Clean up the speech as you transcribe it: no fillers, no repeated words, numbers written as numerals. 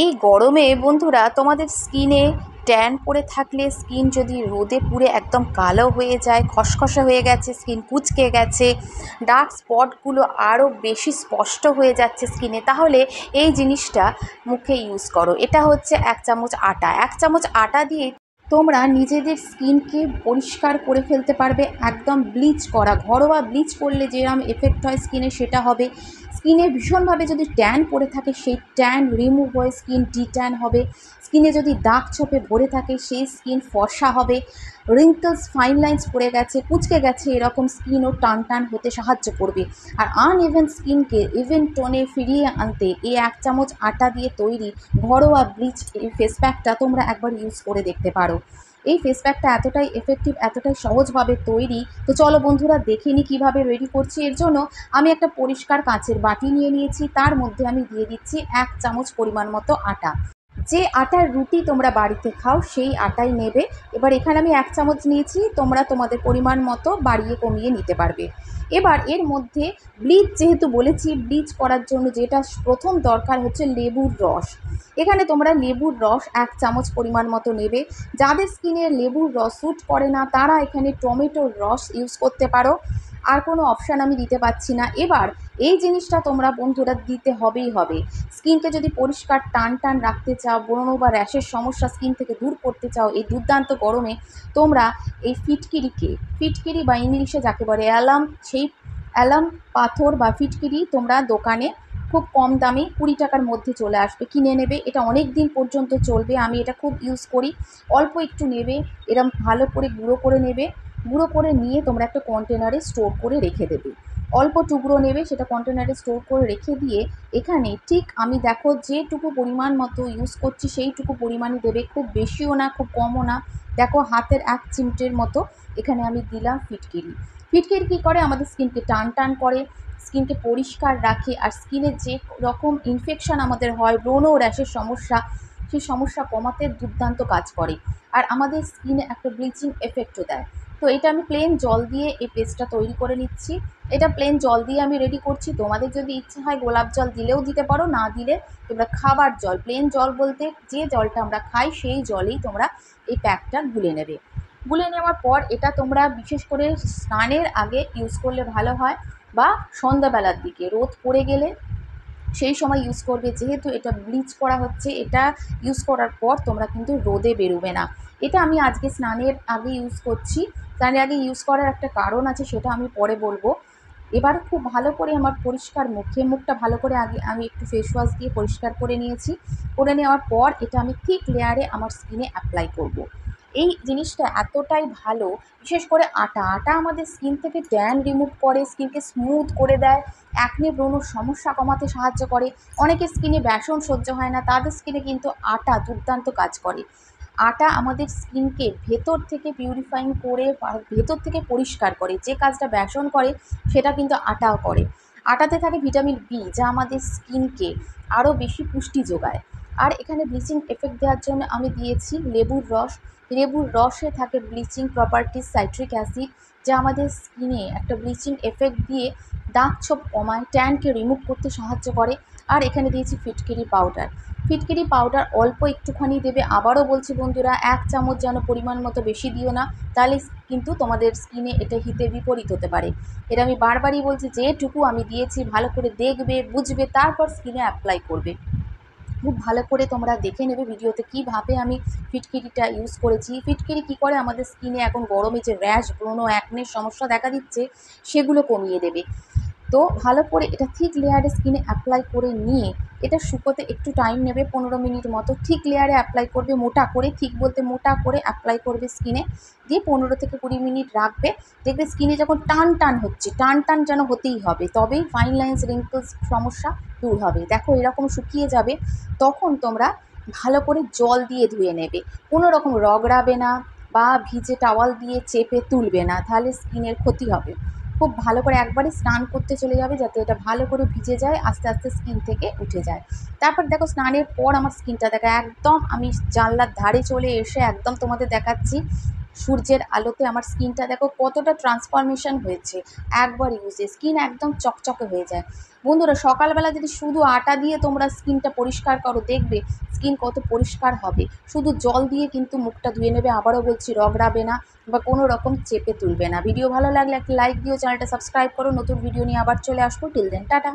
এই গরমে বন্ধুরা তোমাদের স্কিনে ট্যান পড়ে থাকলে, স্কিন যদি রোদে পুড়ে একদম কালো হয়ে যায়, খসখসে হয়ে গেছে, স্কিন কুঁচকে গেছে, ডার্ক স্পটগুলো আরও বেশি স্পষ্ট হয়ে যাচ্ছে স্কিনে, তাহলে এই জিনিসটা মুখে ইউজ করো। এটা হচ্ছে 1 চামচ আটা দিয়ে তোমরা নিজেদের স্কিনকে পরিষ্কার করে ফেলতে পারবে। একদম ব্লিচ করা, ঘরোয়া ব্লিচ করলে যেরকম এফেক্ট হয় স্কিনে সেটা হবে। স্কিনে ভীষণভাবে যদি ট্যান পড়ে থাকে সেই ট্যান রিমুভ হয়ে স্কিন ডিট্যান হবে। স্কিনে যদি দাগ ছোপে ভরে থাকে সেই স্কিন ফর্সা হবে। রিঙ্কলস, ফাইন লাইন্স পড়ে গেছে, কুঁচকে গেছে, এরকম স্কিনও টান টান হতে সাহায্য করবে। আর আনইভেন স্কিনকে ইভেন টোনে ফিরিয়ে আনতে এই 1 চামচ আটা দিয়ে তৈরি ঘরোয়া ব্লিচ এই ফেস প্যাকটা তোমরা একবার ইউজ করে দেখতে পারো। এই ফেস প্যাকটা এতটাই এফেক্টিভ, এতটাই সহজভাবে তৈরি। তো চলো বন্ধুরা দেখে নিই কীভাবে রেডি করছি। এর জন্য আমি একটা পরিষ্কার কাঁচের বাটি নিয়ে নিয়েছি, তার মধ্যে আমি দিয়ে দিচ্ছি 1 চামচ পরিমাণ মতো আটা। যে আটার রুটি তোমরা বাড়িতে খাও সেই আটাই নেবে। এবার এখানে আমি 1 চামচ নিয়েছি, তোমরা তোমাদের পরিমাণ মতো বাড়িয়ে কমিয়ে নিতে পারবে। এবার এর মধ্যে ব্লিচ যেহেতু বলেছি, ব্লিচ করার জন্য যেটা প্রথম দরকার হচ্ছে লেবুর রস। এখানে তোমরা লেবুর রস 1 চামচ পরিমাণ মতো নেবে। যাদের স্কিনে লেবুর রস স্যুট করে না তারা এখানে টমেটোর রস ইউজ করতে পারো। আর কোনো অপশান আমি দিতে পারছি না। এবার এই জিনিসটা তোমরা বন্ধুরা দিতে হবেই হবে। স্কিনকে যদি পরিষ্কার টান টান রাখতে চাও, ব্রণ বা র্যাশের সমস্যা স্কিন থেকে দূর করতে চাও এই দুর্দান্ত গরমে, তোমরা এই ফিটকিরি বা ইংলিশে যাকে বলে অ্যালাম, সেই অ্যালাম পাথর বা ফিটকিরি তোমরা দোকানে খুব কম দামে 20 টাকার মধ্যে চলে আসবে, কিনে নেবে। এটা অনেক দিন পর্যন্ত চলবে, আমি এটা খুব ইউজ করি। অল্প একটু নেবে, এরম ভালো করে গুঁড়ো করে নেবে। গুঁড়ো করে নিয়ে তোমরা একটা কন্টেনারে স্টোর করে রেখে দেবে। অল্প টুকরো নেবে, সেটা কন্টেনারে স্টোর করে রেখে দিয়ে এখানে ঠিক আমি দেখো যেটুকু পরিমাণ মতো ইউজ করছি সেইটুকু পরিমাণই দেবে, খুব বেশিও না খুব কমও না। দেখো হাতের 1 চিমটের মতো এখানে আমি দিলাম ফিটকিরি। ফিটকিরি কী করে, আমাদের স্কিনকে টান টান করে, স্কিনকে পরিষ্কার রাখে। আর স্কিনে যে রকম ইনফেকশান আমাদের হয়, ব্রণ ও র্যাশের সমস্যা, সেই সমস্যা কমাতে দুর্দান্ত কাজ করে। আর আমাদের স্কিনে একটা ব্লিচিং এফেক্টও দেয়। তো এটা আমি প্লেন জল দিয়ে এই পেস্টটা তৈরি করে নিচ্ছি। এটা প্লেন জল দিয়ে আমি রেডি করছি। তোমাদের যদি ইচ্ছে হয় গোলাপ জল দিলেও দিতে পারো, না দিলে তোমরা খাবার জল, প্লেন জল বলতে যে জলটা আমরা খাই সেই জলেই তোমরা এই প্যাকটা গুলে নেবে। গুলে নেওয়ার পর এটা তোমরা বিশেষ করে স্নানের আগে ইউজ করলে ভালো হয়, বা সন্ধ্যাবেলার দিকে রোদ পড়ে গেলে সেই সময় ইউজ করবে। যেহেতু এটা ব্লিচ করা হচ্ছে, এটা ইউজ করার পর তোমরা কিন্তু রোদে বেরোবে না। এটা আমি আজকে স্নানের আগে ইউজ করছি। স্নানের আগে ইউজ করার একটা কারণ আছে, সেটা আমি পরে বলবো। এবার খুব ভালো করে আমার পরিষ্কার মুখটা ভালো করে আগে আমি একটু ফেস ওয়াশ দিয়ে পরিষ্কার করে নিয়েছি। করে নেওয়ার পর এটা আমি থিক লেয়ারে আমার স্কিনে অ্যাপ্লাই করব। এই জিনিসটা এতটাই ভালো, বিশেষ করে আটা আমাদের স্কিন থেকে ট্যান রিমুভ করে, স্কিনকে স্মুথ করে দেয়, অ্যাকনে ব্রণর সমস্যা কমাতে সাহায্য করে। অনেকের স্কিনে বেসন সহ্য হয় না, তাদের স্কিনে কিন্তু আটা দুর্দান্ত কাজ করে। আটা আমাদের স্কিনকে ভেতর থেকে পিউরিফাইং করে ভেতর থেকে পরিষ্কার করে। যে কাজটা বেসন করে সেটা কিন্তু আটাও করে। আটাতে থাকে ভিটামিন বি, যা আমাদের স্কিনকে আরও বেশি পুষ্টি যোগায়। আর এখানে ব্লিচিং এফেক্ট দেওয়ার জন্য আমি দিয়েছি লেবুর রস। লেবুর রসে থাকে ব্লিচিং প্রপার্টিস, সাইট্রিক অ্যাসিড, যা আমাদের স্কিনে একটা ব্লিচিং এফেক্ট দিয়ে দাগ ছোপ কমায়, ট্যানকে রিমুভ করতে সাহায্য করে। আর এখানে দিয়েছি ফিটকিরি পাউডার অল্প একটুখানি দেবে। আবারও বলছি বন্ধুরা, 1 চামচ যেন পরিমাণ মতো বেশি দিও না, তাহলে কিন্তু তোমাদের স্কিনে এটা হিতে বিপরীত হতে পারে। এটা আমি বারবারই বলছি, যেটুকু আমি দিয়েছি ভালো করে দেখবে, বুঝবে, তারপর স্কিনে অ্যাপ্লাই করবে। খুব ভালো করে তোমরা দেখে নেবে ভিডিওতে কীভাবে আমি ফিটকিরিটা ইউজ করেছি। ফিটকিরি কী করে, আমাদের স্কিনে এখন গরমে যে র্যাশ, ব্রণ, অ্যাকনের সমস্যা দেখা দিচ্ছে সেগুলো কমিয়ে দেবে। তো ভালো করে এটা থিক লেয়ারে স্কিনে অ্যাপ্লাই করে নিয়ে এটা শুকোতে একটু টাইম নেবে, 15 মিনিট মতো। থিক লেয়ারে অ্যাপ্লাই করবে, মোটা করে, থিক বলতে মোটা করে অ্যাপ্লাই করবে স্কিনে, দিয়ে 15 থেকে 20 মিনিট রাখবে। দেখবে স্কিনে যখন টান টান হচ্ছে, টান টান যেন হতেই হবে, তবেই ফাইন লাইন্স, রিঙ্কলস সমস্যা দূর হবে। দেখো এরকম শুকিয়ে যাবে, তখন তোমরা ভালো করে জল দিয়ে ধুয়ে নেবে। কোনো রকম রগড়াবে না বা ভিজে টাওয়াল দিয়ে চেপে তুলবে না, তাহলে স্কিনের ক্ষতি হবে। খুব ভালো করে একবারে স্নান করতে চলে যাবে, যাতে এটা ভালো করে ভিজে যায়, আস্তে আস্তে স্কিন থেকে উঠে যায়। তারপর দেখো স্নানের পর আমার স্কিনটা দেখো একদম, আমি জানলার ধারে চলে এসে একদম তোমাদের দেখাচ্ছি, সূর্যের আলোতে আমার স্কিনটা দেখো কতটা ট্রান্সফরমেশন হয়েছে একবার ইউজে, স্কিন একদম চকচকে হয়ে যায়। বন্ধুরা সকালবেলা যদি শুধু আটা দিয়ে তোমরা স্কিনটা পরিষ্কার করো, দেখবে স্কিন কত পরিষ্কার হবে। শুধু জল দিয়ে কিন্তু মুখটা ধুয়ে নেবে, আবারও বলছি রগড়াবে না বা কোনো রকম চেপে তুলবে না। ভিডিও ভালো লাগলে একটা লাইক দিও, চ্যানেলটা সাবস্ক্রাইব করো, নতুন ভিডিও নিয়ে আবার চলে আসবো। Till then tata.